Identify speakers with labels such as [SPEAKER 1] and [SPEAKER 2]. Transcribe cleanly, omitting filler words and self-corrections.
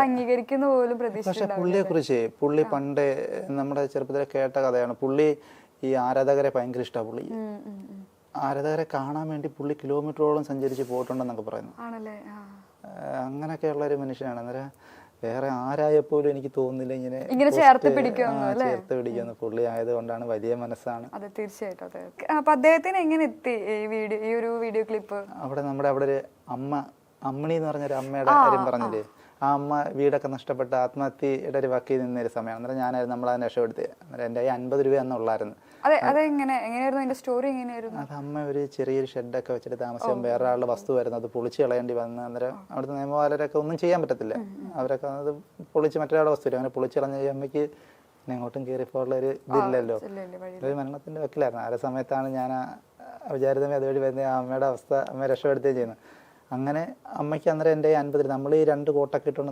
[SPEAKER 1] അംഗീകരിക്കുന്ന പോലും
[SPEAKER 2] പക്ഷെ
[SPEAKER 1] പ്രതീക്ഷിച്ചിട്ടുണ്ടാവില്ല.
[SPEAKER 2] പുള്ളിയെ കുറിച്ച് പുള്ളി പണ്ട് നമ്മുടെ ചെറുപ്പത്തിൽ കേട്ട കഥയാണ്. പുള്ളി ഈ ആരാധകരെ ഭയങ്കര ഇഷ്ടമാണ്. പുള്ളി ആരാധകരെ കാണാൻ വേണ്ടി പുള്ളി കിലോമീറ്ററോളം സഞ്ചരിച്ച് പോയിട്ടുണ്ടെന്നൊക്കെ പറയുന്നു.
[SPEAKER 1] ആണല്ലേ?
[SPEAKER 2] അങ്ങനെയൊക്കെയുള്ള ഒരു മനുഷ്യനാണ്. അന്നേരം വേറെ ആരായപ്പോലും എനിക്ക് തോന്നുന്നില്ല
[SPEAKER 1] ഇങ്ങനെ ചേർത്ത് പിടിക്കുമെന്ന്.
[SPEAKER 2] പുള്ളി ആയതുകൊണ്ടാണ്, വലിയ മനസ്സാണ്.
[SPEAKER 1] അതെ, തീർച്ചയായിട്ടും. അതെ. അപ്പൊ അദ്ദേഹത്തിന് എങ്ങനെ എത്തി ഈ ഒരു വീഡിയോ ക്ലിപ്പ്?
[SPEAKER 2] അവിടെ ഒരു അമ്മണി എന്ന് പറഞ്ഞൊരു അമ്മയുടെ കാര്യം പറഞ്ഞില്ലേ, ആ അമ്മ വീടൊക്കെ നഷ്ടപ്പെട്ട് ആത്മഹത്യയുടെ ഒരു വക്കിൽ നിന്നൊരു സമയമാണ്. അന്നേരം ഞാനായിരുന്നു നമ്മളതിനെ രക്ഷപ്പെടുത്തിയത്. അന്നേരം എൻ്റെ 50 രൂപ എന്നുള്ളായിരുന്നു.
[SPEAKER 1] എങ്ങനെയായിരുന്നു അതിന്റെ സ്റ്റോറി? എങ്ങനെയായിരുന്നു
[SPEAKER 2] അത്? അമ്മ ഒരു ചെറിയൊരു ഷെഡൊക്കെ വെച്ചിട്ട് താമസിക്കാൻ വേറൊരാളുടെ വസ്തു വരുന്നത് അത് പൊളിച്ച് കളയേണ്ടി വന്ന്. അന്നേരം അവിടുത്തെ നിയമപാലരൊക്കെ ഒന്നും ചെയ്യാൻ പറ്റത്തില്ല. അവരൊക്കെ അത് പൊളിച്ച് മറ്റൊരാളുടെ വസ്തു വരും. അങ്ങനെ പൊളിച്ച് കളഞ്ഞ അമ്മയ്ക്ക് എങ്ങോട്ടും കയറിപ്പോയുള്ള ഒരു ഇതില്ലല്ലോ. ഒരു മരണത്തിന്റെ വക്കിലായിരുന്നു. ആ സമയത്താണ് ഞാൻ വിചാരിതമേ അതുവഴി വരുന്ന ആ അമ്മയുടെ അവസ്ഥ അമ്മയെ രക്ഷപ്പെടുത്തുകയും ചെയ്യുന്നത്. അങ്ങനെ അമ്മയ്ക്ക് അന്നേരം എൻ്റെ 50 നമ്മൾ ഈ 2 കോട്ടൊക്കെ ഇട്ടുകൊണ്ട്